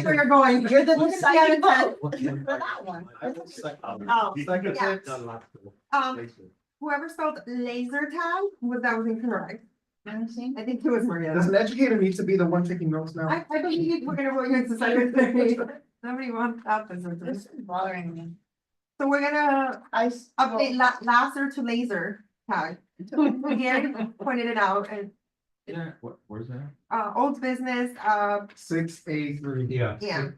where you're going. You're the Look at the deciding other vote for that one. Oh, Second. yeah. Whoever spelled laser tag that was incorrect. Let me see. I think it was Does Maria. an educator need to be the one taking notes now? I believe we're gonna roll you into secretary. Somebody wants that. This is bothering me. So we're gonna I. update laser to laser tag. Gary pointed it out and Yeah, where's that? old business, 6A3. Yeah. yeah.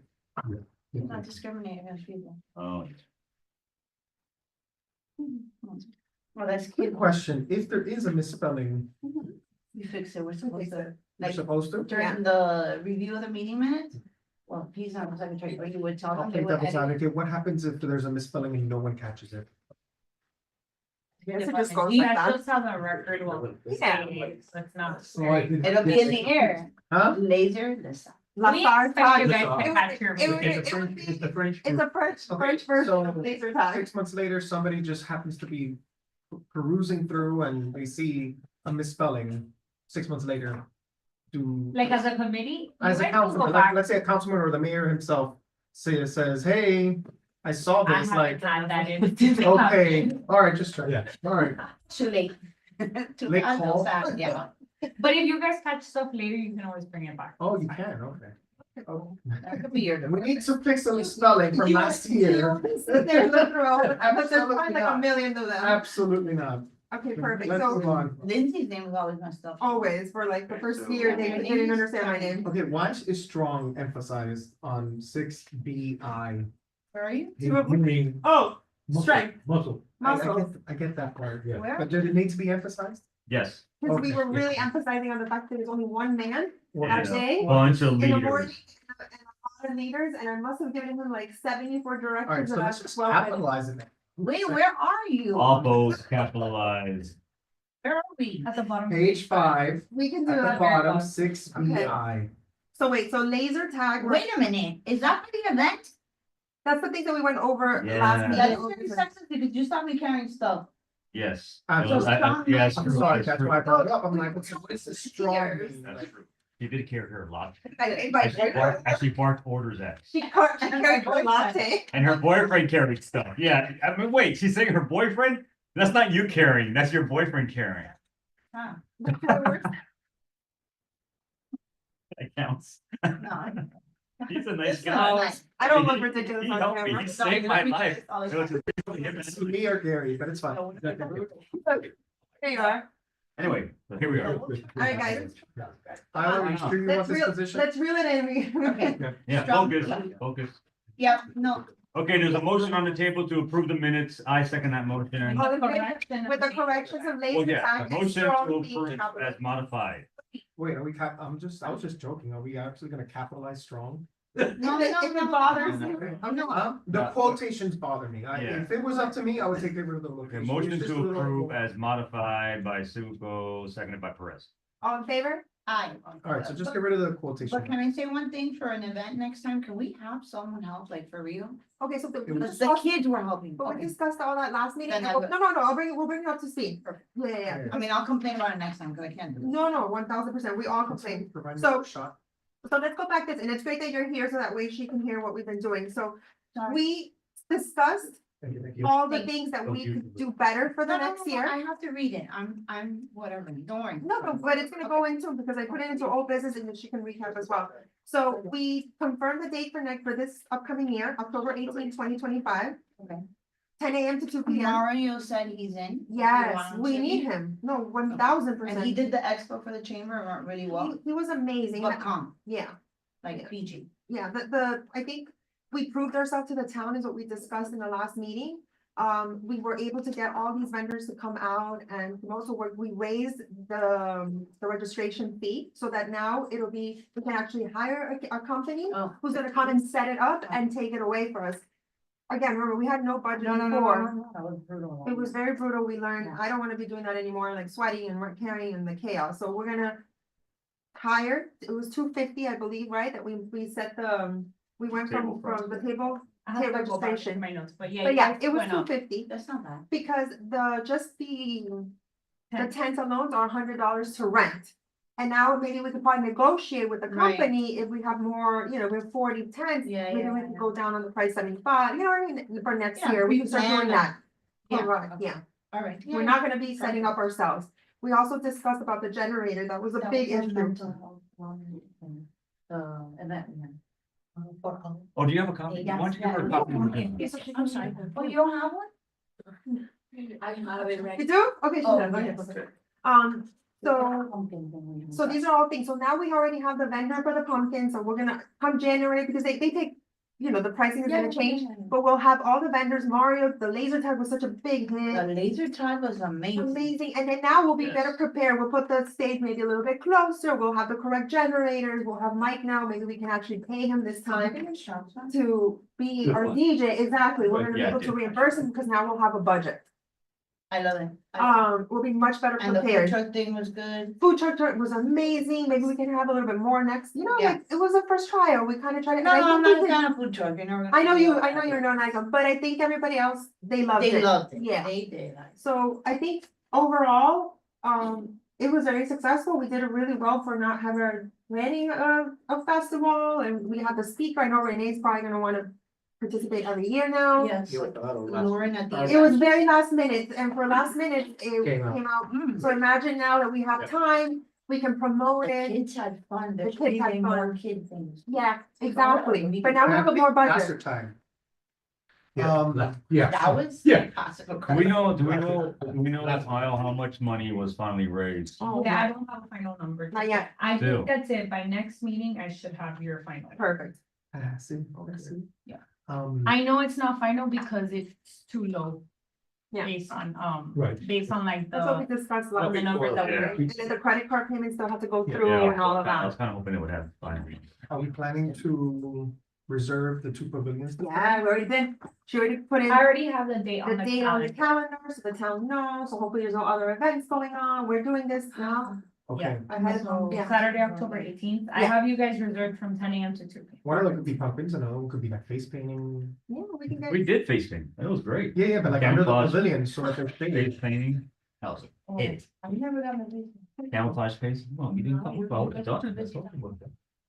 Not discriminating against people. Oh, Well, that's Quick cute. question, if there is a misspelling, You fix it, we're supposed to, you're like, supposed to? during the review of the meeting minutes. Well, he's not the secretary, but you would tell them. Okay, they would devil's edit. advocate, what happens if there's a misspelling and no one catches it? Guess it just goes You like that. just have a record, well, Yeah. it's not. It'll be in the air. Huh? Laser, this. Laser We expect you tag. guys to catch your. It would- It's the French. It's a French version of laser tag. 6 months later, somebody just happens to be perusing through and they see a misspelling 6 months later. Like as a committee. you As a guys can go councilman, back. let's say a councilman or the mayor himself says, hey, I saw I this, haven't like, had that in. okay, all right, just try. Yeah. All right, Too late. Too Late I know call. that, yeah. But if you guys catch stuff later, you can always bring it back. oh, you can, okay. Oh, That could be your. we need to fix the spelling from last year. There's a throw, but there's Absolutely probably like a not. million of them. Absolutely not. Okay, perfect. Let's move So on. Lindsay's name was always messed up. always for like the first year, they didn't understand my name. Okay, why is strong emphasized on 6BI? Where are you? Oh, strength, Muscle. muscle. I get that part, Yeah. Where? but did it need to be emphasized? Yes, Because we Okay. were really emphasizing on the fact that there's only one man Yeah. a day. bunch of In the morning, leaders. and a lot of leaders, and I must have given him like 74 All right, directions. so and let's that's just 12 capitalize it. Wait, where are you? All both capitalized. Where are we? At the bottom. Page 5, We can do at the that. bottom, 6BI. So wait, so laser tag, Wait a minute, is that for the event? that's the thing that we went over Yeah. last That is meeting. very sexist because you stopped me carrying stuff. Yes. I'm It was- yes, I'm sorry, it's that's true. why I brought it up, I'm like, what is this strong? Years. mean? That's true. You did carry her a lot. I Actually barked orders at. She carried a latte. And her boyfriend carried stuff. Yeah, I mean, wait, she's saying her boyfriend? That's not you carrying, that's your boyfriend carrying. Huh. That counts. No. He's a nice It's guy. not nice. I don't look ridiculous He on helped me. camera. He saved my life. All this It was time. really him and It's Emily. me or Gary, but it's fine. There you are. Anyway, so here we are. All right, guys. Tyler, are you sure you want this position? Let's reel it in. Okay, Yeah, Strong. focus. yep, no, Okay, there's a motion on the table to approve the minutes. I second that motion. All in favor? Correction. With the corrections of Well, laser yeah, tag a and motion to strong being approve capital. as modified. Wait, are we I was just joking, are we actually gonna capitalize strong? no, If no, it no. bothers no, you. Oh, no. The quotations bother me, Yeah. if it was up to me, I would take rid of the Okay, location. motion It's just to a little- approve as modified by Suko, seconded by Perez. All in favor? Aye. Alright, so just get rid of the quotation. But can I say one thing for an event next time? Can we have someone help, like, for real? Okay, so It was- The kids were helping. but we Okay. discussed all that last meeting. Then I No, will- no, we'll bring you up to speed. Yeah, yeah, yeah. I mean, I'll complain about it next time, because I can't do it. No, 1000%. We all complain. Provide me So- a shot. So let's go back this, and it's great that you're here so that way she can hear what we've been doing. So Sorry. we discussed Thank you. all the Thanks. things that we Thank you. could do better for the No, no, next no, year. I have to read it. I'm whatever, don't worry. No, but it's gonna go into, because I put it into old business and then she can recap as well. So we confirmed the date for this upcoming year, October 18, 2025. Okay. 10 AM to 2 PM. Mario said he's in. If you Yes, want him we to. need him. No, 1000%. And he did the expo for the chamber, and went really well, He was amazing. but calm, Yeah. like PG. Yeah, I think we proved ourselves to the town is what we discussed in the last meeting. We were able to get all these vendors to come out and also we raised the registration fee so that now it'll be, we can actually hire a company Oh. who's gonna come and set it up and take it away for us. Again, remember, we had no budget No, no, no, no, before. no, no, that was brutal. It was very brutal. We learned, Yeah. I don't wanna be doing that anymore, like sweating and carrying and the chaos. So we're gonna hire, it was 250, I believe, right? That we set we went Table from the table. I have to go back to registration. my notes, but yeah. But you yeah, guys it was went up. 250 That's not bad. because the Tent. tents alone are $100 to rent. And now maybe we could probably negotiate with the Right. company if we have more, you know, we're 40 tents. Yeah, Maybe yeah, we can yeah. go down on the price 75, you know what I mean, for next Yeah, year, we we can start plan doing it. that. Yeah. Right, yeah, All right. we're not gonna be setting up ourselves. We also discussed about the generator, that was a big issue. Mental health, event. Oh, do you have a copy? Why don't you give her a copy? I'm sorry. Oh, you don't have one? I have it You do? Okay, she Oh, does, okay. yes. So these are all things, so now we already have the vendor for the pumpkins, so we're gonna come January, because they take, you know, the pricing is gonna change. But we'll have all the vendors, Mario, the laser tag was such a big The hit, laser tag was amazing. amazing, and then now we'll be Yes. better prepared, we'll put the stage maybe a little bit closer, we'll have the correct generators, we'll have Mike now, maybe we can actually pay him this time to be Good our one. DJ, exactly, we're gonna be Yeah, able to good. reimburse him, because now we'll have a budget. I love it. We'll be much better And the food prepared. truck thing was good. Food truck was amazing, maybe we can have a little bit more next, you know, Yeah. like, it was a first trial, we kind of tried it. No, and I no, I'm think not we a did- fan of food truck, you know. I know you're not like them, but I think everybody else, they loved it. They loved it. Yeah. They did. So I think overall, it was very successful. We did it really well for not having planning a festival, and we had the speaker. I know Renee's probably gonna wanna participate every year now. Yes. Lauren at the. It was very last minute, and for last minute, it Came out. came out. Mm. So imagine now that we have Yeah. time, we can promote The it. kids had fun. There's kids had even more fun. kid things. Yeah, exactly. But now we have a more Faster budget. time. Yeah. That was. Yeah. Possible. Do we know, Kyle, how much money was finally raised? Oh, Yeah, I don't have a final number. Not yet. I Still. think that's it. By next meeting, I should have your final. Perfect. See, okay. Yeah. Um, I know it's not final because it's too low. Yeah. Based on, Right. based on like That's what we the, discussed the last week. numbers that Yeah. we. And then the credit card payments still have to go Yeah. through and all of I was that. kind of hoping it would have finally. are we planning to reserve the 2 pavilions? Yeah, we already did. She already put in I already have the date the on the date on the calendar. calendar, so the town knows, so hopefully there's no other events going on. We're doing this now. Okay, Ahead of, So yeah. Saturday, October 18th. I Yeah. have you guys reserved from 10 AM to 2 PM. one of them could be pumpkins, another one could be like face painting. Yeah, we can We get, did face painting. It was great. Yeah, but like under the Camouflage. pavilion, so that they're shaded. Face painting. How's it? It. I've never gotten a visit. Camouflage face? Well, you didn't come about it. That's all.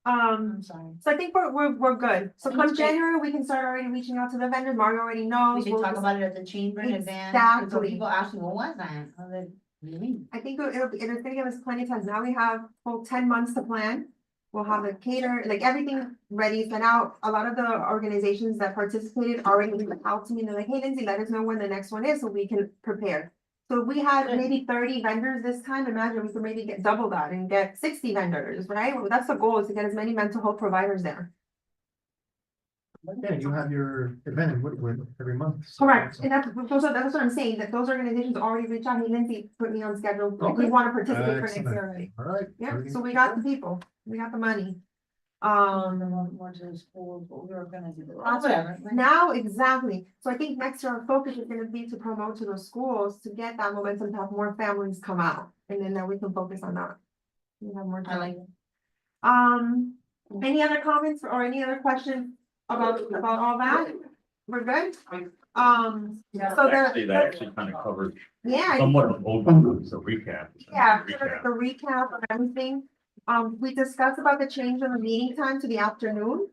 I'm sorry. so I think we're good. So come That's great. January, we can start already reaching out to the vendors. Mario already knows. We We'll can talk just- about it at the chamber in advance. 'cause Exactly. People ask me, what was that? I was like, what do you mean? I think it's gonna give us plenty of time. Now we have full 10 months to plan. We'll have the cater, like everything ready, sent out. A lot of the organizations that participated already reached out to me. They're like, hey Lindsay, let us know when the next one is so we can prepare. So if we had Good. maybe 30 vendors this time, imagine we could maybe get double that and get 60 vendors, right? Well, that's the goal, is to get as many mental health providers there. Yeah, you have your event in Woodward every month. so- Correct, and that's what I'm saying, that those organizations already reached out, hey Lindsay, put me on schedule, like, we Okay. wanna participate for next Excellent. year already. All right. Yeah, everything- so we got the people, we got the money. More to the schools, what we were gonna do. Whatever. Now, exactly, so I think next year our focus is gonna be to promote to the schools to get that momentum, to have more families come out, and then we can focus on that. We have more I time. like it. Any other comments or any other questions about all that? We're good? So Actually, that the, actually kind of covered yeah. somewhat of old ones, a recap. Yeah, sort Recap. of the recap of everything. We discussed about the change in the meeting time to the afternoon.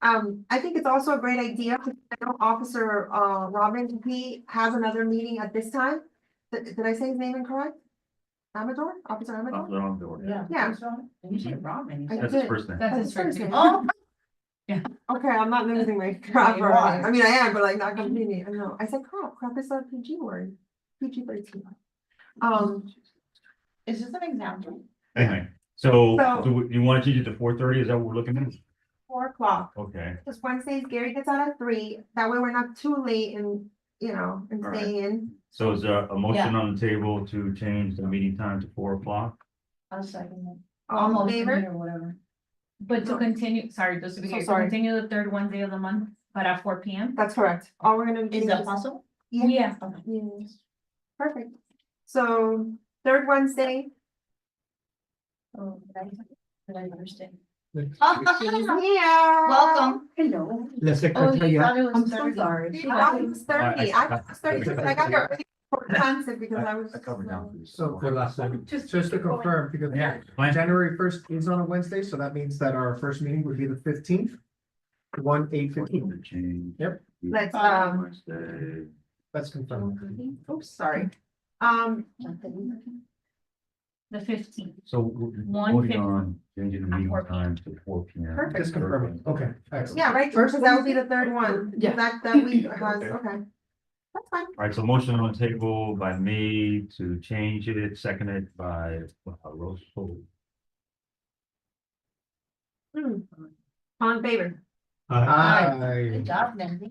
I think it's also a great idea, because I know Officer, Robin, he has another meeting at this time. Did I say his name incorrect? Amador, Officer Amador? They're on board. Yeah. Yeah. That's right. And you said Robin. I That's his did. first name. That's his That's first his name. Oh, Okay, I'm not losing my crap You or are. anything. I mean, I am, but like not completely, I know, I said crap is a PG word, PG-13. is this an example? Anyway, so, So- you want to change it to 4:30? Is that what we're looking at? 4 o'clock, Okay, because Wednesdays Gary gets out at 3, that way we're not too late and, and All right. staying in. so is there a motion on the table to change the meeting time to 4 o'clock? I'll second it. All in Almost favor? or whatever. But to continue, sorry, just to be So clear, to sorry. continue the third Wednesday of the month, but at 4 PM? That's correct, all we're gonna do. Is that possible? Yeah. Yeah. Yes. Perfect, so third Wednesday, Oh, did I understand? she's Welcome. here. Hello. La Oh, you secretaria. thought it was I'm so 30. sorry. She was 30, I was 30, but I got here early Expensive because I was. I covered down for you. So for last second, just to confirm, because Yeah. plan- January first is on a Wednesday, so that means that our first meeting would be the 15th. 1/8/15. Yep. Let's, That's confirmed. Oops, sorry. The 15th. So we're 1:15 voting on changing the meeting 4 p.m. time to 4 p.m. Perfect. Just confirming, okay, excellent. Yeah, right, because that would be the third one. Yeah. That week has, okay. That's fine. All right, so motion on the table by me to change it, seconded by Rose. All in favor? Good Aye. job, Nancy.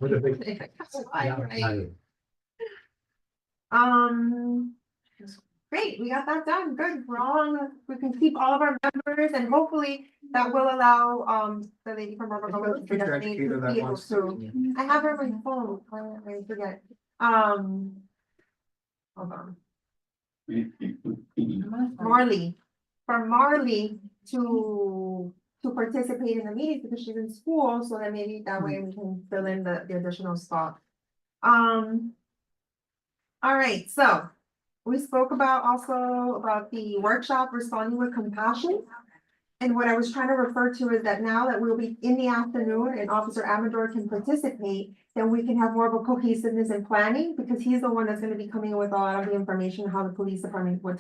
Great, we got that done, good, we're all, we can keep all of our members and hopefully that will allow, the lady from Rubber Government to Future be educator that able wants to. I have her on my phone, I forget, hold on. Marley, for Marley to participate in the meetings because she's in school, so that maybe that way we can fill in the additional spot. All right, so we spoke about also about the workshop responding with compassion. And what I was trying to refer to is that now that we'll be in the afternoon and Officer Amador can participate, then we can have more of a cohesiveness in planning, because he's the one that's gonna be coming in with a lot of the information, how the police department would,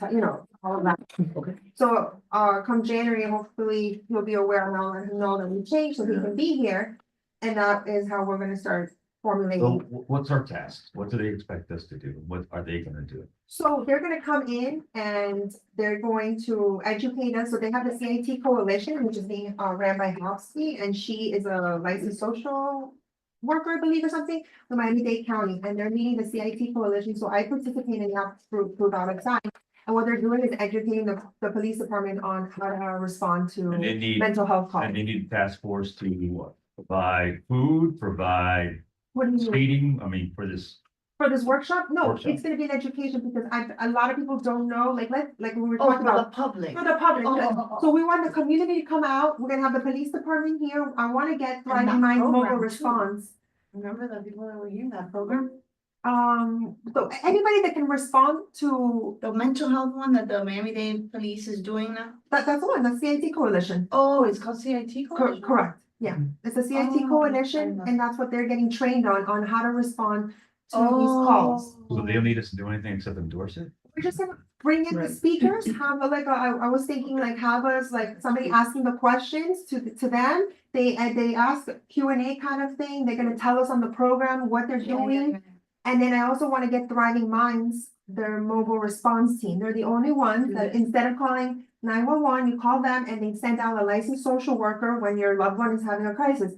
all of that. Okay. So, come January, hopefully he'll be aware and I'll let him know that we changed, so he can be here. And that is how we're gonna start So formulating. what's our task? What do they expect us to do? What are they gonna do? So they're gonna come in and they're going to educate us. So they have the CIT Coalition, which is being ran by Hofsky, and she is a licensed social worker, I believe, or something, from Miami-Dade County, and they're leading the CIT Coalition. So I participate in that group out of time. And what they're doing is educating the police department on how to respond to And they need, mental health calls. and they need a task force to what? Provide food, provide What do you mean? feeding, I mean, for this. For this workshop? No, Workshop. it's gonna be an education because a lot of people don't know, like we were Oh, talking for the about. public. For the public, Oh, oh, oh, oh. so we want the community to come out, we're gonna have the police department here, I wanna get And Thriving that Minds mobile program, too. response. Remember the people that were here in that program? So anybody that can respond to, The mental health one that the Miami-Dade Police is doing now? that's the one, the CIT Coalition. Oh, it's called CIT Coalition? Correct, yeah, it's a CIT Oh, Coalition, I and that's what they're getting trained on how to respond to these calls. So they don't need us to do anything except endorse it? We're just gonna bring in the Right. speakers, have I was thinking like have us, like somebody asking the questions to them. They ask Q&A kind of thing, they're gonna tell us on the program what they're doing. And then I also wanna get Thriving Minds, their mobile response team, they're the only ones that instead of calling 911, you call them and they send out a licensed social worker when your loved one is having a crisis.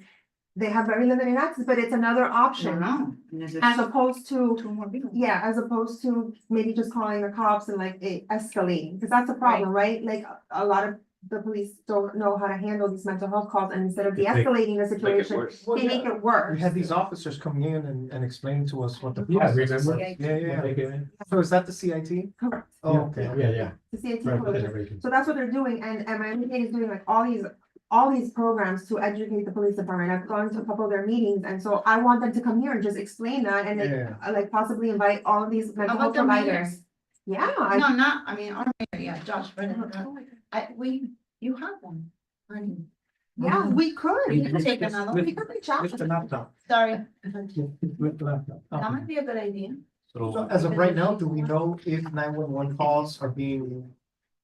They have very limited access, but it's another I don't option know. And there's as opposed to two more people. yeah, as opposed to maybe just calling the cops and like it escalating, because that's a problem, right? Like a lot of the police don't know how to handle these mental health calls, and instead of de-escalating the situation, they make it worse. We had these officers coming in and explaining to us what the. Yeah, process is. remember? Yeah. So is that the CIT? Correct. Oh, okay. Yeah. The CIT Right, coalition. right. So that's what they're doing, and Miami-Dade is doing like all these programs to educate the police department. I've gone to a couple of their meetings, and so I want them to come here and just explain that, and Yeah. like possibly invite all of these mental How health about the mayor? providers. Yeah, No, not, I mean, our mayor, yeah, Josh, but you have one, honey. yeah, we could. You can take another one. We could reach out. Lift the laptop. Sorry, Lift the laptop. that might be a good idea. So So as of right now, do we know if 911 calls are being?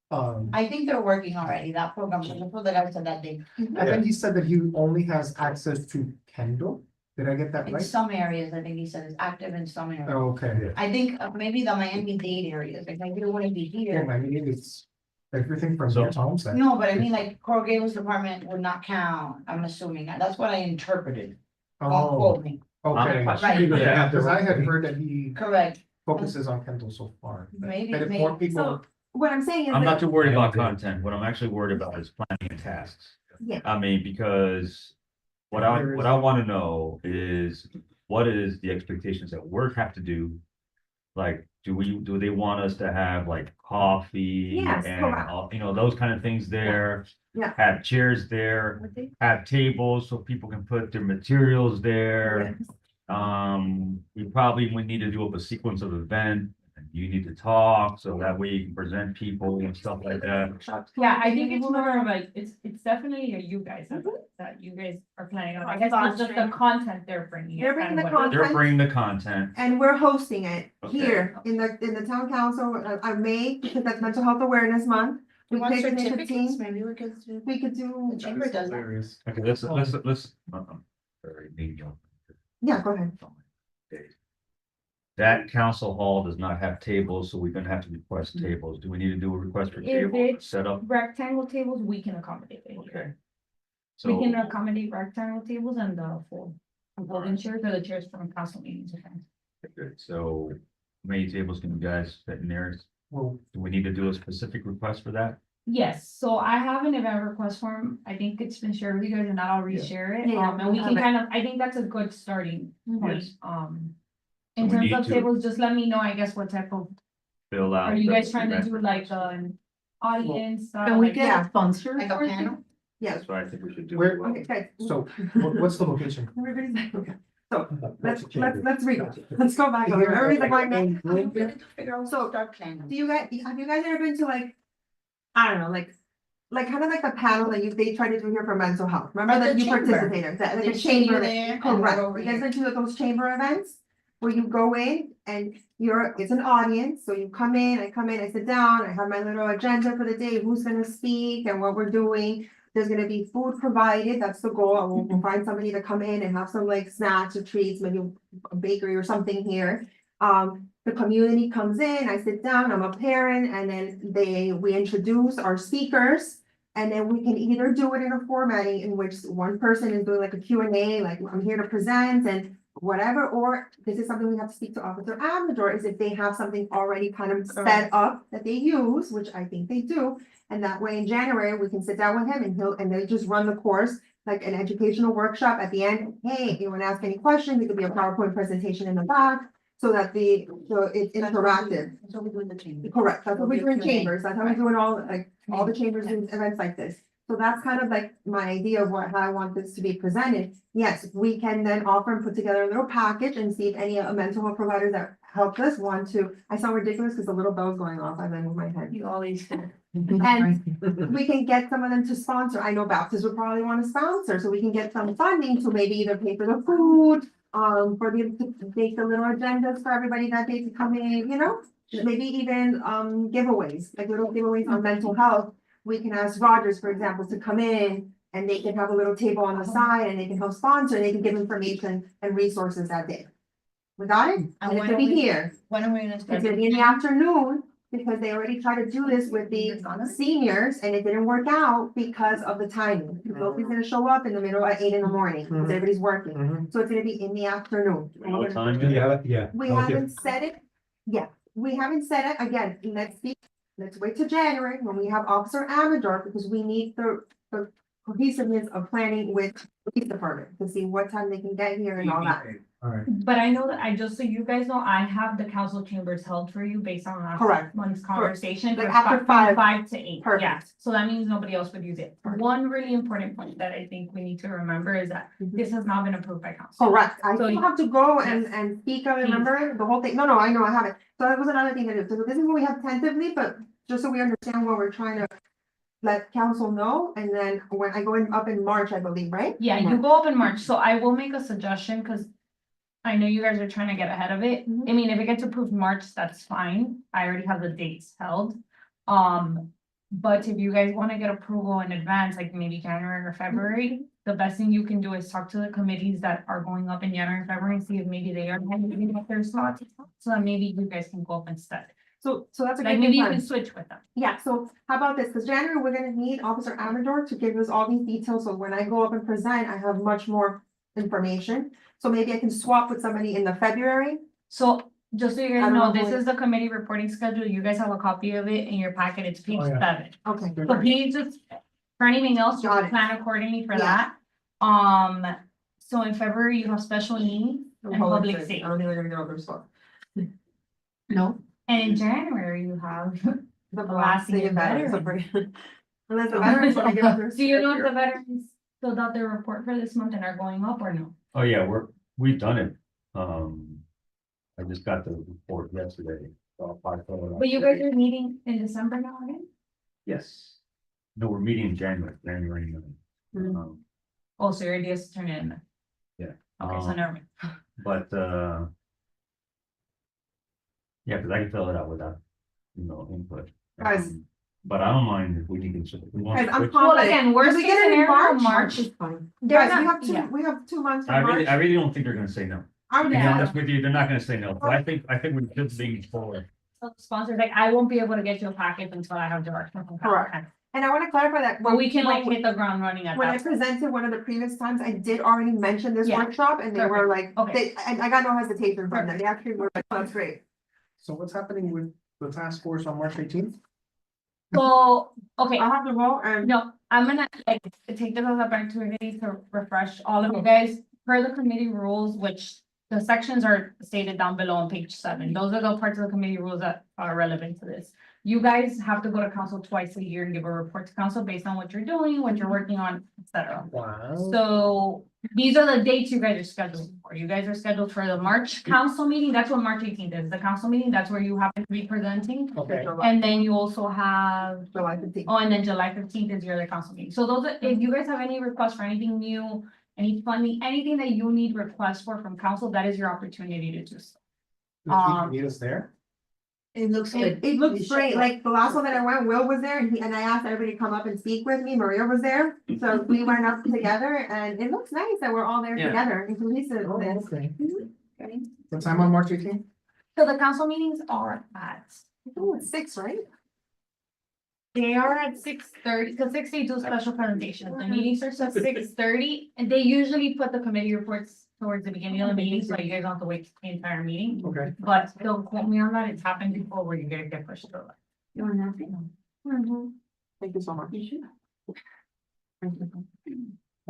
I think they're working already, that program, the people that I said that day. I think he said that he only has access to Kendall. Did I get that In right? some areas, I think he said it's active in some areas. Okay. I think maybe the Miami-Dade areas, like maybe it wouldn't be Yeah, here. I mean, it's everything from So- here to Homestead. No, but I mean, like Coral Gables Department would not count, I'm assuming, that's what I interpreted. Don't Oh, quote me. okay. Right. Yeah, because I had heard that he Correct, focuses on Kendall so far. maybe, That if maybe. more people, So what I'm saying is I'm not that, too worried about content. What I'm actually worried about is planning and tasks. Yeah. I mean, because what I wanna know is, what is the expectations that work have to do? Like, do they want us to have like coffee Yes, and, correct. those kind of things there? Yeah. Have chairs there, have tables so people can put their materials there. We probably would need to do up a sequence of event, you need to talk, so that way you can present people and stuff like that. Yeah, I think it's more of like, it's definitely a you guys, that you guys are planning on, I guess it's just the content they're bringing. is They're bringing kind the of what it is. They're bringing the content. And we're hosting it Okay. here in the town council, I may, because that's mental health awareness month. We Want picked an certificates, team, maybe we could do. we could do, The chamber does that. Hilarious. Okay, very medium. yeah, go ahead. Okay. That council hall does not have tables, so we're gonna have to request tables. Do we need to do a request for If table it's- set up? Rectangle tables, we can accommodate it Okay. here. So, We can accommodate rectangle tables and the folding chairs or the chairs from council meetings. good. So, how many tables can you guys fit in there? Well, Do we need to do a specific request for that? Yes, so I have an event request form. I think it's been shared with you guys and I'll reshare it. Yeah, And we we can have it. kind of, I think that's a good starting point. Yes. In So we terms need of to- tables, just let me know, I guess, what type of, Fill out. are you the guys trying to event do like request. an audience? Can we like- get a sponsor? Like a for it? panel? Yes, That's what I think we should do. Where- as well. okay, guys. so what's the location? Everybody's, okay, so, Let's let's read it, let's go back over, everybody's like, going, I'm "No." gonna figure out, So, start planning. Do you guys, have you guys ever been to like, I don't know, like kind of like the panel that they try to do here for mental health, remember At that the you chamber. participated, that like They a see you chamber. there and we're Correct, over you guys here. been to those chamber events? Where you go in and it's an audience, so you come in, I sit down, I have my little agenda for the day, who's gonna speak and what we're doing. There's gonna be food provided, that's the goal, we'll find somebody to come in and have some like snacks or treats, maybe a bakery or something here. The community comes in, I sit down, I'm a parent, and then we introduce our speakers. And then we can either do it in a formatting in which one person is doing like a Q&A, like I'm here to present and whatever, or this is something we have to speak to Officer Amador, is if they have something already kind of set Correct. up that they use, which I think they do. And that way in January, we can sit down with him and they just run the course, like an educational workshop at the end. Hey, if you want to ask any questions, it could be a PowerPoint presentation in the back, so that it's interactive. That's what we do in the chamber. Correct, that's what we do in Q&A. chambers, that's how we do it all the chambers do events like this. So that's kind of like my idea of how I want this to be presented. Yes, we can then offer and put together a little package and see if any mental health providers that helped us want to. I sound ridiculous because the little bell's going off, I then move my head. You always do. And we can get some of them to sponsor. I know Baptist would probably want to sponsor, so we can get some funding to maybe either pay for the food, for to make the little agendas for everybody that day to come in, you know? Maybe even, giveaways, like little giveaways on mental health. We can ask Rogers, for example, to come in and they can have a little table on the side and they can help sponsor, and they can give information and resources that day. We got it? And it's when gonna are be we- here. When are we gonna start? It's gonna be in the afternoon, because they already tried to do this with the seniors, and it didn't work out because of the timing. Nobody's gonna show up in the middle at 8 in the morning, because Mhm. everybody's working, Mhm. so it's gonna be in the afternoon. Do we know what time? Do you have it? Yeah. We Okay. haven't said it, yeah, we haven't said it, again, let's wait till January, when we have Officer Amador, because we need the cohesiveness of planning with the police department, to see what time they can get here and all that. All right. But I know that just so you guys know, I have the council chambers held for you based on last Correct. month's conversation. Like for after from 5. 5 to 8, Perfect. yeah, so that means nobody else would use it. Perfect. One really important point that I think we need to remember is that Mhm. this has not been approved by council. Correct, I So still you- have to go Yes. and speak of, remember, the whole thing, no, I know, I haven't, so that was another thing to do, so this is what we have tentatively, but just so we understand what we're trying to. Let council know, and then when I go up in March, I believe, right? Yeah, you go up in March, so I will make a suggestion, cause I know you guys are trying to get ahead of it. Mhm. I mean, if it gets approved March, that's fine. I already have the dates held. But if you guys wanna get approval in advance, like maybe January or February, the best thing you can do is talk to the committees that are going up in January and February and see if maybe they are having up their slots. So that maybe you guys can go up instead. So that's a Like good maybe you plan. can switch with them. Yeah, so how about this, cause January, we're gonna need Officer Amador to give us all these details, so when I go up and present, I have much more information. So maybe I can swap with somebody in the February, So just so you I guys don't know, know this who is the committee reporting schedule. You guys have a copy of it in your packet. It's page Oh, yeah. 7. okay. So he just, for anything else, you Got can it. plan accordingly for Yeah. that. So in February, you have special needs and public I safety. don't think they're gonna get all their stuff. No, And in January, you have. The Blasting blasting and and veterans. veterans. Unless the veterans wanna give up their. Do you know if the veterans filled out their report for this month and are going up or no? Oh, yeah, we've done it. I just got the report yesterday. So I'll probably fill it out. But you guys are meeting in December now again? Yes. No, we're meeting in January. Mm. Oh, so your idea is to turn it in. Yeah. Okay, so never mind. But, yeah, cause I can fill it out without, input. Guys. But I don't mind if we can, if we want Guys, to I'm switch. Well, confident. again, worst we case get it in scenario, March? March. Is fine. They're Guys, not- yeah. we have 2 months. I from really, March. I really don't think they're gonna say no. To be Yeah. honest with you, they're not gonna say no. So I think we're just being forward. So the Sponsors, like, I won't be able to get you a packet until I have direction from Correct. Cal. And I wanna clarify that. But we can like when- hit the ground running at When I that. presented one of the previous times, I did already mention this Yeah. workshop and they were like, Okay. and I got no hesitation from them. They actually were like, oh, that's great. So what's happening with the task force on March 18th? So, okay, I'll have to vote and no, I'm gonna like take this as an opportunity to refresh all of you guys per the committee rules, which the sections are stated down below on page 7. Those are the parts of the committee rules that are relevant to this. You guys have to go to council twice a year and give a report to council based on what you're doing, what you're working on, etc. Wow. So these are the dates you guys are scheduled for. You guys are scheduled for the March council meeting. That's what March 18th is. The council meeting, that's where you happen to be presenting. Okay, And then you also have, July 15th. oh, and then July 15th is your other council meeting. So those are, if you guys have any requests for anything new, any funding, anything that you need requests for from council, that is your opportunity to do so. you need us there? It looks good. It looks great, like the last one that I went, Will was there and I asked everybody to come up and speak with me, Maria was there. So we went up together and it looks nice that we're all there Yeah. together in cohesiveness. Oh, okay. Okay. What time on March 18th? So the council meetings are at, Oh, it's 6, right? they are at 6:30, because 6 they do special presentations. The meeting starts at 6:30, and they usually put the committee reports towards the beginning of the meeting, so you guys don't have to wait the entire meeting. Okay. But don't quote me on that, it's happened before where you guys get pushed through. You want nothing? Thank you so much.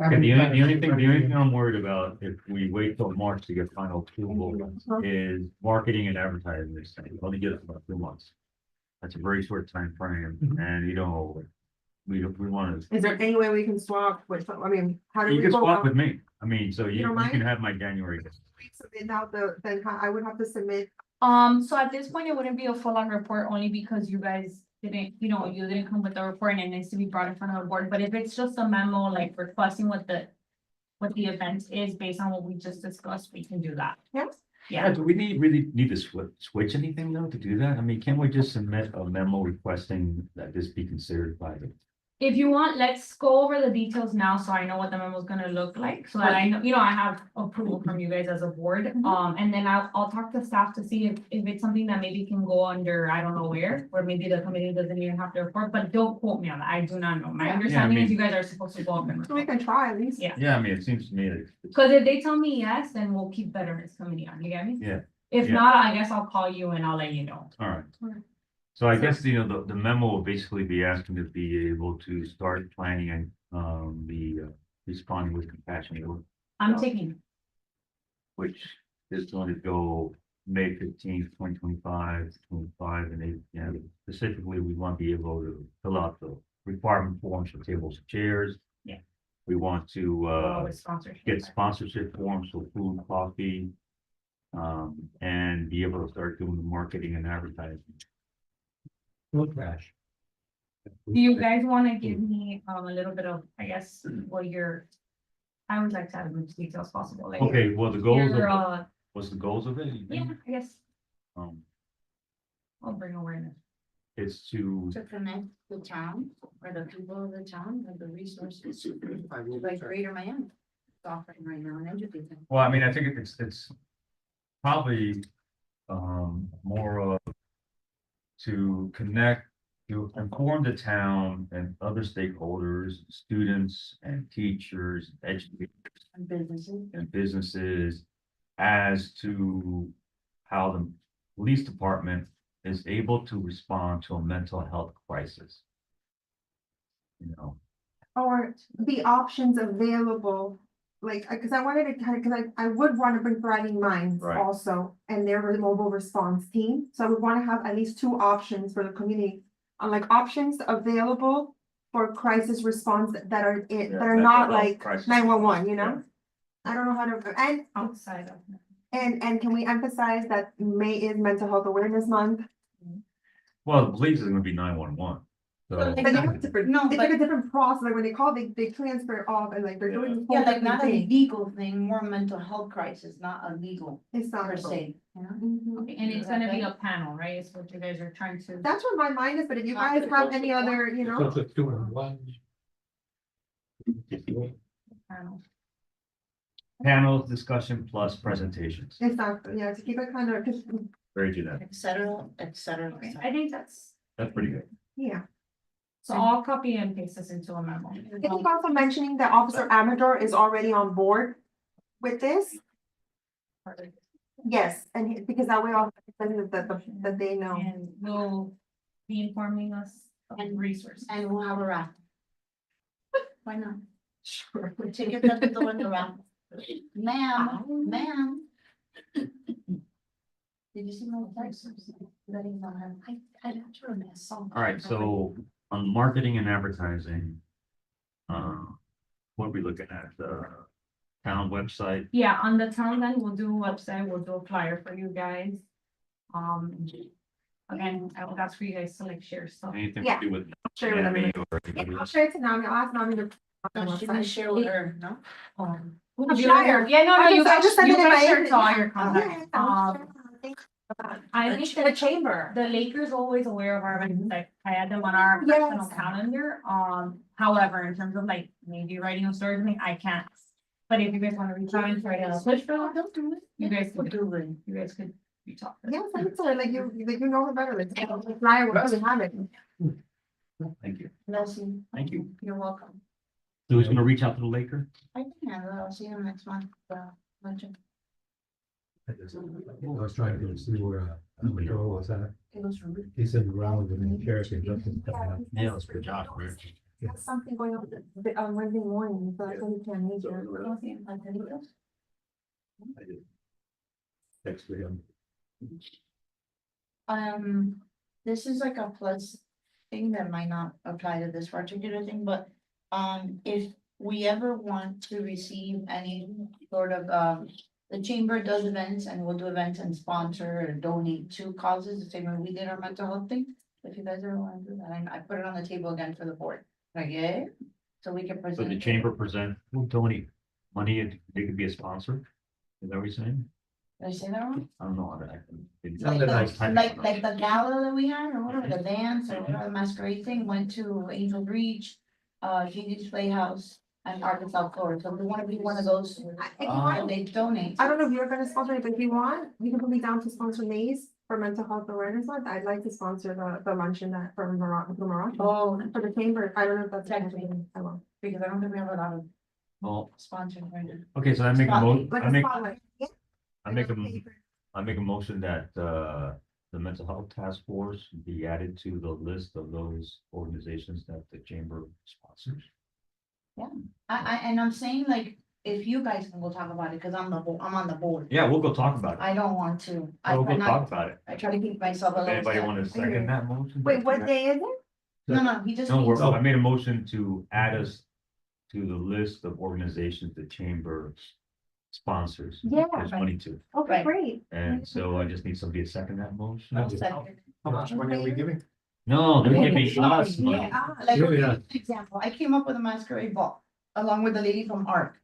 And the only thing I'm worried about, if we wait till March to get final approval, is marketing and advertising this thing. It only gives us about 2 months. That's a very short time frame, Mhm. and we want to, Is there any way we can swap with, I mean, how do you we can go swap about? with me. I mean, so You you don't mind? can have my January. So then now then I would have to submit, So at this point, it wouldn't be a full-on report only because you guys didn't, you didn't come with the report and it needs to be brought in front of the board. But if it's just a memo, like requesting what the event is based on what we just discussed, we can do that. yes? Yeah, do we really need to switch anything though to do that? I mean, can't we just submit a memo requesting that this be considered by the? If you want, let's go over the details now, so I know what the memo is gonna look like, so that I know, I have approval from you guys as a board. And then I'll talk to staff to see if it's something that maybe can go under, I don't know where, or maybe the committee doesn't even have to report, but don't quote me on that, I do not know. My Yeah, understanding is mean- you guys are supposed to go up and So we report. can try at least. Yeah. Yeah, I mean, it seems to me that. Cause if they tell me yes, then we'll keep Veterans Committee on, you get me? Yeah. If Yeah. not, I guess I'll call you and I'll let you know. All right. Alright. So I guess, the memo will basically be asking to be able to start planning and, responding with compassion, I'm Yeah. taking, which is going to go May 15th, 2025, 25, and specifically, we want to be able to fill out the requirement forms for tables and chairs. Yeah. We want to, with sponsorship. get sponsorship forms for food, coffee, and be able to start doing the marketing and advertising. Food trash. Do you guys wanna give me a little bit of, I guess, I would like to have as much detail as possible, like. Okay, well, the goals Your, of, what's the goals of it? You yeah, think? I guess Um, I'll bring awareness. it's to, To connect the town or the people of the town with the resources, like Greater Miami. It's offering right now and educating. well, I mean, I think it's probably, more of to connect, to inform the town and other stakeholders, students and teachers, educators And businesses. and businesses as to how the police department is able to respond to a mental health crisis. Or the options available, like, cause I wanted to kind of, cause I would want to bring Thriving Minds Right. also. And their mobile response team, so I would want to have at least 2 options for the community. Like options available for crisis response that are not like 911, I don't know how to, Outside of. and can we emphasize that May is Mental Health Awareness Month? Well, the police is gonna be 911. So, Well, But they have a different, No, it's like but- a different process, like when they call, they transfer off and like they're doing. the Yeah, whole like not a thing. legal thing, more mental health crisis, not a legal It's not per se. you know? Mhm. Okay, and it's gonna be a panel, right? Is what you guys are trying to. That's where my mind is, but if you guys have any other, you know, So it's two in one. Panel. panels, discussion plus presentations. it's not, yeah, to keep it kind of, Very good. Et cetera, et cetera. Okay, I think that's, That's pretty good. yeah. so I'll copy and paste this into a memo. I think also mentioning that Officer Amador is already on board with this. Yes, and because that way all that they know. And will be informing us of resources. And we'll have a raffle. Why not? Sure. We take it at the door in the raffle. Ma'am. Did you see my text? Letting them have, I got your mess. All right, so on marketing and advertising. What are we looking at? The town website? Yeah, on the town then, we'll do a website, we'll do a flyer for you guys. Again, I will ask for you guys to like share stuff. Anything Yeah. to do with Share with Nami them. or anybody I'll else? share it to Nami, I'll ask Nami to. No, she didn't share with her, no? I'll You share. guys- Yeah, no, I you just- I guys, just sent you it in guys my- share to all your Yeah, contacts. I'll share. Thank you. I think The chamber. the Lakers always aware of our events, like I had them on our personal Yes. calendar, however, in terms of like maybe writing a story, or something, I can't. But if you guys wanna reach out and try to push for that, Don't do it. you guys Don't could, do it. you guys could reach out. Yeah, send it to her, like you know her better, like, flyer, whatever you have it. Thank you, Leslie, thank you. you're welcome. So who's gonna reach out to the Laker? I can have it. I'll see you next month. Luncheon. I was trying to see where, Joel was at. It goes from. He's in the ground and the sheriff is just. Yeah, that's good job, Rick. There's something going on Wednesday morning, so I really can't make it. I did. Text to him. This is like a plus thing that might not apply to this particular thing, but, if we ever want to receive any sort of, the chamber does events and we'll do events and sponsor or donate to causes, the same way we did our mental health thing. If you guys ever want to do that, I put it on the table again for the board, like, yeah, so we can So present. the it. chamber present, will donate money and they could be a sponsor? Is that what you're saying? Did I say that wrong? I don't know. how that- Like Sounded nice. the gala that we had, or whatever, the dance, or whatever, the masquerade thing, went to Angel Reach, Gigi's Playhouse, and Arkansas Florida, so if we wanna be one of those, If you want, and they donate. I don't know if you're gonna sponsor it, but if you want, you can put me down to sponsor Maze for Mental Health Awareness Month. I'd like to sponsor the luncheon that for Morocco. Oh, For the chamber, I don't know if that's. Technically. I will. because I don't think we have a lot of Well, sponsors right now. okay, so I make a mo, Like I a make, spotlight. Yeah. I make a motion that, the mental health task force be added to the list of those organizations that the chamber sponsors. And I'm saying like, if you guys can go talk about it, cause I'm on the board. Yeah, we'll go talk about it. I don't want to, I We'll try go talk not, about it. I try to keep myself a little. Anybody want to separate. second that motion? Wait, what day is it? No, he just. No, needs- I made a motion to add us to the list of organizations the chamber sponsors. Yeah. There's 22, Okay, Right. great. and so I just need somebody to second that motion. I'll second. How much money are we giving? No, they're giving us Yeah, money. like, Really for not. example, I came up with a masquerade ball, along with the lady from ARC.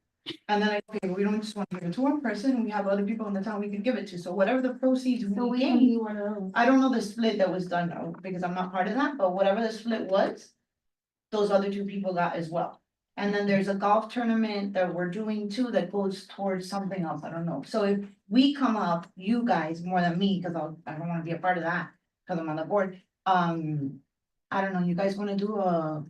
And then I, okay, we don't just want to give it to one person, we have other people in the town we can give it to, so whatever the proceeds So we we can gain. be one of those. I don't know the split that was done, because I'm not part of that, but whatever the split was. Those other two people got as well. And then there's a golf tournament that we're doing too that goes towards something else, I don't know. So if we come up, you guys more than me, cause I don't wanna be a part of that, cause I'm on the board. I don't know, you guys wanna do a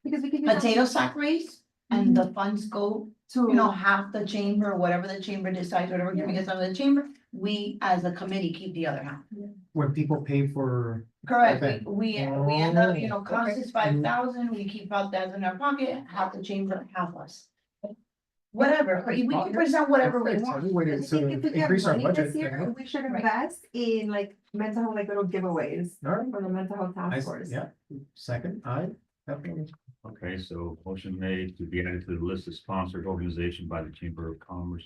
Because we could. use potato sack race? And the funds go, To. you know, half the chamber, whatever the chamber decides, whatever giving us out of the chamber, we as a committee keep the other half. When people pay for, Correct, Okay. we end up, you know, Oh, cost okay. is 5,000, we keep 5,000 in our pocket, half the chamber, half us. Whatever, we can present whatever we It's want. a way I to think if we get increase our money budget. this year, you know? we should Right. invest in like mental health, like little giveaways All right. for the mental health I task s- force. Yeah, second, definitely. Okay, so motion made to be added to the list of sponsored organization by the Chamber of Commerce.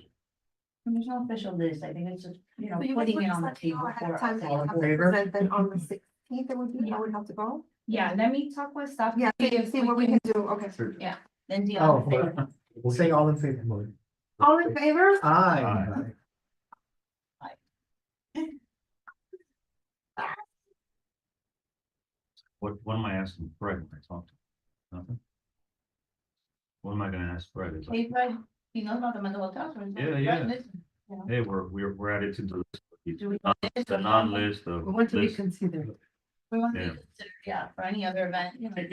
There's no official list, I think it's just, you know, So you putting guys it on the let me know table ahead for of time us. that All you in have to favor? present then on the 16th, it would be, I would have to go. Yeah, let me talk with staff. Yeah, see what we can do, okay. Lindsay, Oh, all in favor? we'll say all in favor. All in favor? Aye. What am I asking Fred when I talk to him? Nothing? What am I gonna ask Fred? Is like, Hey, Fred, he knows about the mental health task force. Yeah, Fred, yeah. listen, you know. hey, we're added to the Do we- the non-list of. We want to be list. considered. We want to Yeah. be considered, yeah, for any other event, you know, if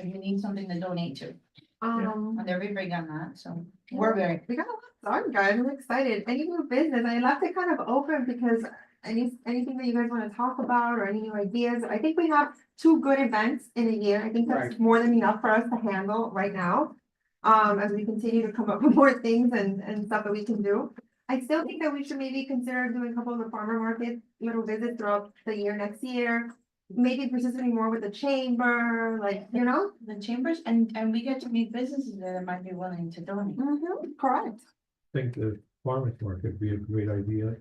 you need something to donate to, and they're very big on that, so we're very. We got a lot done, guys. I'm excited. Any new business, I left it kind of open because anything that you guys want to talk about or any new ideas, I think we have 2 good events in a year. I think that's Right. more than enough for us to handle right now. As we continue to come up with more things and stuff that we can do. I still think that we should maybe consider doing a couple of the farmer market little visits throughout the year next year. Maybe participating more with the chamber, like, you know? The chambers, and we get to meet businesses that might be willing to donate. Correct, I think the farmer's market would be a great idea.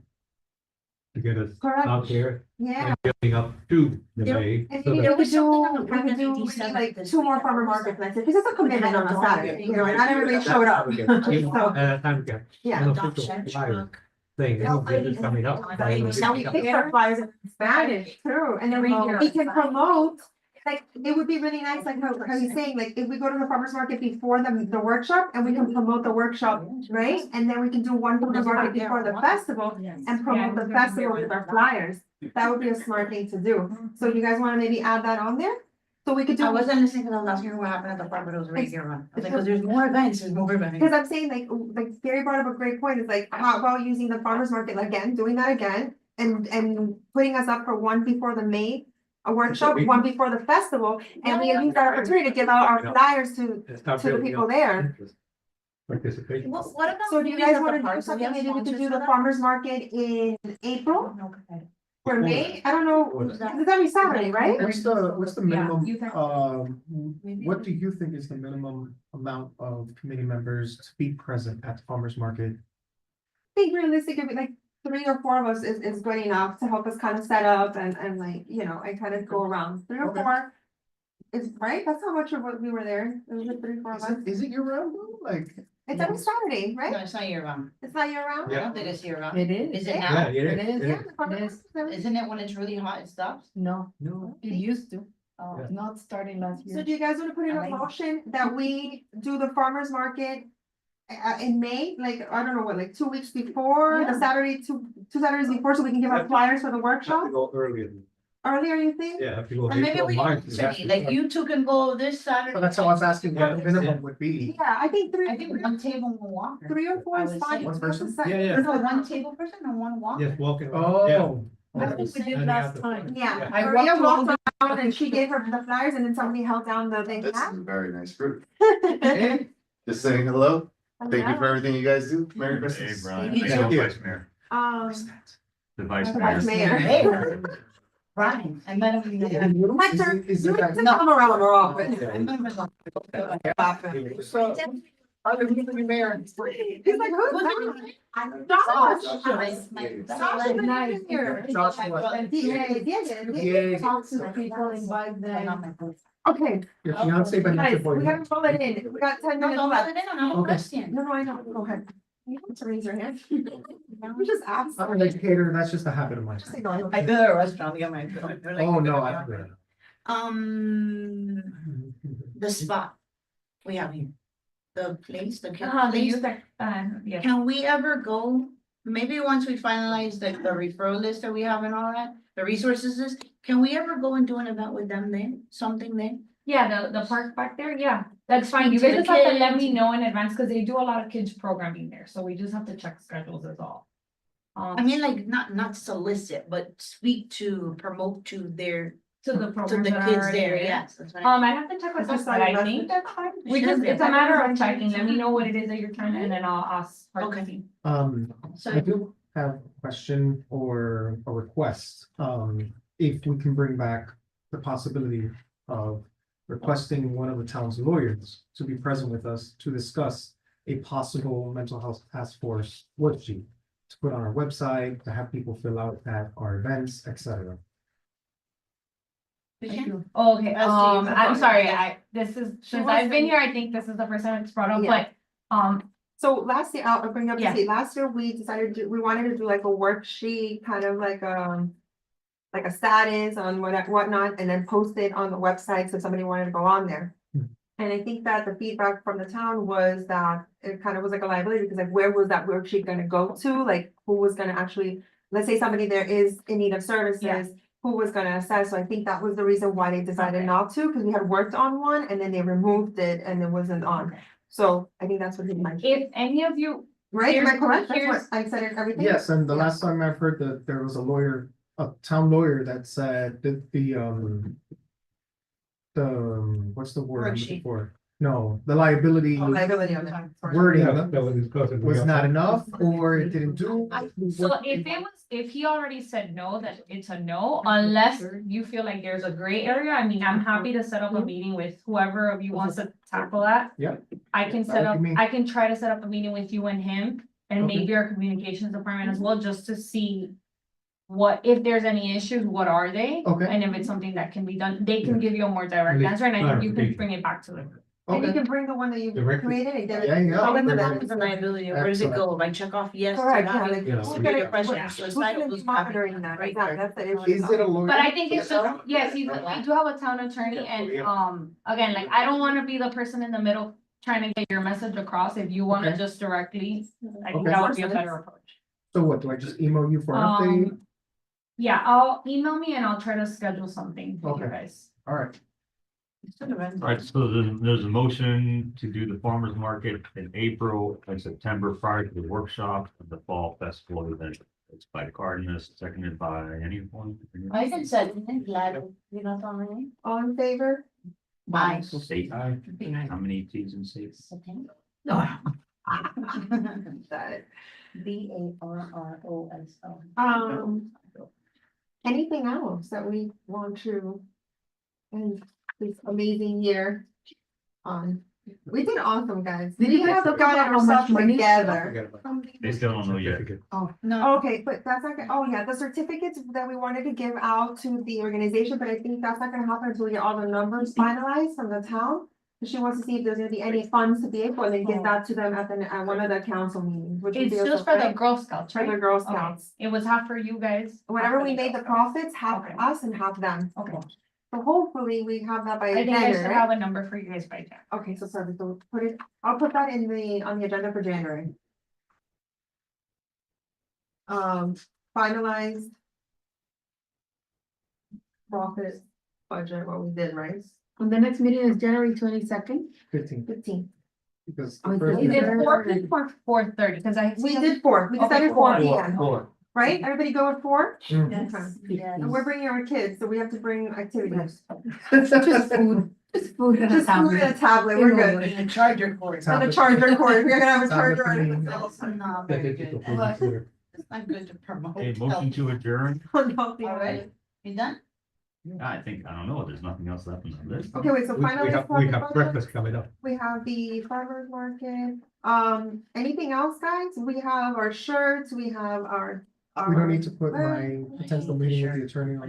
To get us correct. out there Yeah. and getting up to the Yeah. May. And so maybe that- we could do, something we could do on maybe December like this 2 more week. farmer markets next year, because it's a commitment on a Saturday, you know, and not everybody showed up. So, Time to get. yeah. an official flyer Thing, No, it's coming up. Now we pick our flyers in Spanish too, and then we can promote, like, it would be really nice, like how he's saying, like, if we go to the farmer's market before the workshop, and we can promote the workshop, right? And then we can do one farmer's market before the festival, and promote the festival with our flyers. That would be a smart thing to do. So you guys wanna maybe add that on there? So we could do. I wasn't listening because I was asking what happened at the Barbados radio run. I was like, 'cause there's more events, there's more events. Because I'm saying like Gary brought up a great point, it's like, how about using the farmer's market again, doing that again? And putting us up for one before the May, a workshop, we- one before the festival, and we use that opportunity to give out our flyers to It's not the building people up there. interest. Participation. What about? So do you guys wanna do something, maybe we could do the farmer's market in April or May, I don't know, Before that. it's every Saturday, right? What's the Yeah, minimum, you can- what do you think is the minimum amount of committee members to be present at the farmer's market? I think realistically, like 3 or 4 of us is good enough to help us kind of set up and like, you know, I kind of go around, 3 or Okay. 4. Is right, that's how much of what we were there, it was like 3, 4 of us. Is it year round though? Like, It's every Saturday, No, right? it's not year round. It's not year round? I don't think it's year round. It is. Is it Yeah. now? Yeah, it It is. is. it Yeah, is. the farmer's Yes. market is every- Isn't it when it's really hot, it stops? No, No. it used to, Oh, Yeah. not starting last So year. do you guys wanna put in a Amazing. motion that we do the farmer's market? In May, like, I don't know what, like 2 weeks before, the Yeah. Saturday, two Saturdays before, so we can give out flyers for the Have workshop, to go earlier. earlier, you think? Yeah, have to go. and maybe April, we March, can, you have say, to like, start. you two can go this Saturday. so that's how I was asking what the minimum would be. Yeah, I think I think one table will walk. 3 or 4 I is would fine. say. One person? Yeah, yeah. No, one table person and one walker. Yes, walking. around, yeah. Oh. That's what we did And last the- time. Yeah, I Maria walked walked around and she gave her the flyers and then somebody held down the thing. This is a very nice group. Hey, Just saying hello. Thank you for everything you guys do. Merry Hey, Christmas. Brian, Thank thank you. you, Vice Mayor. The Vice Vice Mayor. Mayor. Brian, I met him. Hector, Is you it have that? to come around more often. I remember the- So, other people be mayor. He's like, who's that? Josh. Josh is not here. Joshua. Yeah. Talk to the people, invite them. Okay, Your fiance, but not your guys, we boyfriend. gotta roll it in. We got 10 No, minutes don't left. let it in, I have a Okay. question. No, I know. Go ahead. You have to raise your hand. You just asked. I'm an educator, that's just a habit of mine. Just ignore I him. go to a restaurant, get my. they're like- Oh, no, I forgot. The spot we have here. The place, the. The place. youth, yeah. Can we ever go, maybe once we finalize the referral list that we have and all that, the resources list, can we ever go and do an event with them then, something then? Yeah, the park back there, yeah, that's fine, you Speak guys to just the have to let kids. me know in advance, cause they do a lot of kids programming there, so we just have to check schedules is all. I mean, like, not solicit, but speak to, promote to their, To the to programs the that are kids already there, yes. that's what I- I have to check with I us, just saw but you I think that's fine, we Should just, be. it's a matter of checking, let me know what it is that you're trying to, and then I'll ask. her to Okay. see. So, I do have a question or a request, if we can bring back the possibility of requesting one of the town's lawyers to be present with us to discuss a possible mental health task force worksheet to put on our website, to have people fill out at our events, etc. Oh, okay, As to your I'm sorry, proposal. since I've been here, I think this is the first time it's brought up, Yeah. but, So last year, I'll bring up to Yeah. see, last year we decided to, we wanted to do like a worksheet, kind of like a status on whatnot, and then post it on the website, so if somebody wanted to go on there. Hmm. And I think that the feedback from the town was that it kind of was like a liability, because like, where was that worksheet gonna go to? Like, who was gonna actually, let's say somebody there is in need of Yeah. services, who was gonna assess? So I think that was the reason why they decided Okay. not to, because we had worked on one and then they removed it and it wasn't on. Okay. So I think that's what he mentioned. if any of you, Right, am I Here's- correct? That's here's- what I said it, everything? Yes, and the Yeah. last time I've heard that there was a lawyer, a town lawyer that said that what's the word I'm looking Worksheet. for? No, the liability Oh, liability on it. wording That was discussed. was not enough, or it didn't do. so if he already said no, then it's a no, unless you feel like there's a gray area, I mean, I'm happy to set up a meeting with whoever of you wants to tackle that. Yeah. I can That set would up, be me. I can try to set up a meeting with you and him, and Okay. maybe our communications department as well, just to see if there's any issues, what are they? Okay. And if it's something that can be done, they can give you a more direct At least answer, and I think you can clarification. bring it back to them. And you Okay, can bring the one that you Directly. created and get it. Yeah, yeah. How in the Perfect. back is the liability, where does it Excellent. go, like check off yes to Correct, yeah, that? like, Yeah. who's Make gonna, a question, who's so it's not gonna be those copy, monitoring that, right exactly, there. that's the issue. Is it a lawyer? But I think it's just, yes, we do have a town attorney and, again, like, I don't wanna be the person in the middle trying to get your message across. If you wanna Okay. just directly, I think Okay. that would be a better approach. So what, do I just email you for an update? Yeah, I'll email me and I'll try to schedule something with you Okay. guys. All right, Alright, so there's a motion to do the farmer's market in April and September prior to the workshop of the fall festival event. It's by Cardenas, seconded by anyone? I can set it, glad, you know, how many? All in favor? Aye. State, how many T's and C's? Got it. BARROSO. Anything else that we want to? In this amazing year. We did awesome, guys. Did you We guys have talk about got how much ourselves money? together. They still don't know yet. No, Okay, but that's not, oh yeah, the certificates that we wanted to give out to the organization, but I think that's not gonna happen until we get all the numbers finalized from the town. She wants to see if there's gonna be any funds to be able to give that to them at one of the council meetings, which would It's be just also for the great. Girl Scouts, For the right? Girl Okay. Scouts. It was half for you guys. half Whatever for we the made the Girl Scouts. profits, half Okay. us and half them. Okay, So hopefully we have that by I think I should January. have a number for you guys by Jan. Okay, so perfect, so put it, I'll put that in on the agenda for January. Finalized. Profit budget, what we did, right? And the next meeting is January 22nd. 15, 15. because Oh, the first. Is it Yeah. 4 or 4:30? Because I. We did 4, we Okay, decided 4. 4 p.m., right? Everybody go with 4? Mm. Okay. And we're bringing our kids, so we have to bring activities. Just food, just food and a Just food and a tablet. tablet, we're good. in the charger cord. And a charger cord, we're gonna have a Tablet charger. for me. on No, Yeah, very they good. took the food there. It's not good to promote. A motion to adjourn? it. All right, you done? I don't know, there's nothing else left on the list. Okay, wait, so We finally. have breakfast coming up. We have the farmer's market, anything else, guys? We have our shirts, we have our. We don't need to put my potential meeting with the attorney on the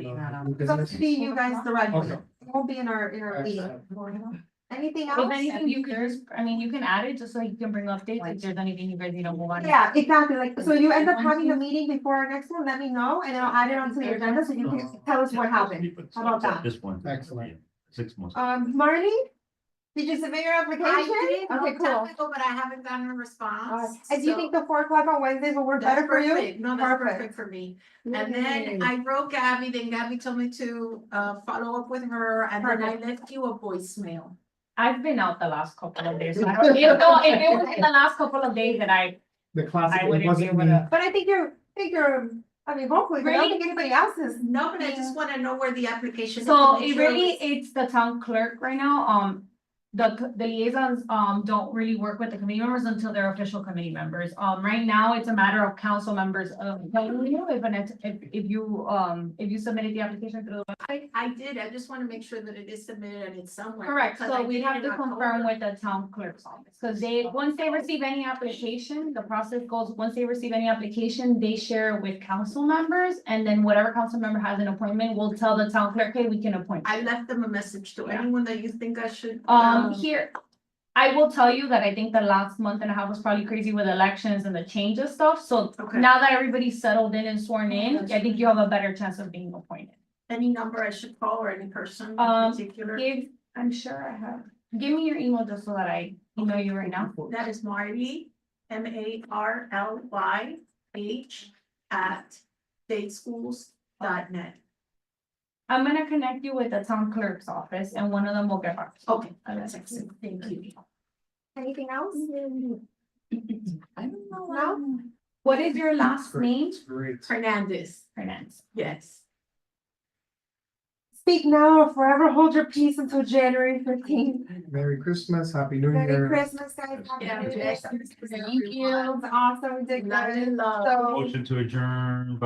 new It's up business. to you guys directly, Okay. it won't be in our meeting. Anything If else? anything, you can just, I mean, you can add it just so you can bring updates if there's anything you guys need to move on. Yeah, exactly, like, so you end up having a meeting before our next one, let me know, and I'll add it onto the agenda, so you can tell us what happened. How about that? This one. Excellent. Yeah, 6 months. Marley? Did you submit your application? I did, Okay, long cool. time ago, but I haven't gotten a response. And do you think the 4 o'clock on Wednesdays will work That's better for you? perfect. No, that's Perfect. perfect for me. And then I wrote Gabby, then Gabby told me to follow up with her, and then I left you a voicemail. I've been out the last couple of days. So I don't- if it was in the last couple of days that The classic, I it wouldn't be wasn't able me. to. But I think I mean, hopefully, but I don't Really? think anybody else is. No, but I just wanna know where the application. So it information really, is. it's the town clerk right now, the liaisons, don't really work with the committee members until they're official committee members. Right now, it's a matter of council members of telling you if you submitted the application through the I did, I just wanna make sure that it is submitted and it's somewhere. Correct, because I so we did it have in to confirm October. with the town clerk's office, because they, once they receive any application, the process goes, once they receive any application, they share it with council members, and then whatever council member has an appointment, will tell the town clerk, hey, we can appoint. you." I left them a message to Yeah. anyone that you think I should. Here, I will tell you that I think the last month and a half was probably crazy with elections and the change of stuff, so Okay. now that everybody's settled in and sworn in, That's I think you have a better chance of being appointed. Any number I should call or any person in particular? I'm sure I have, give me your email just so that I email you right now. That is Marley, MARLYH @stateschools.net. I'm gonna connect you with the town clerk's office and one of them will get back. to you. Okay, that's excellent, thank you. Anything else? I don't know. No? What is your last name? It's great. Hernandez, Hernandez. yes. Speak now or forever hold your peace until January 15th. Merry Christmas, Happy New Merry Year. Christmas, guys. Happy Yeah, New Year. yes. Thank you. Awesome, we did Not good. in love. So. Motion to adjourn.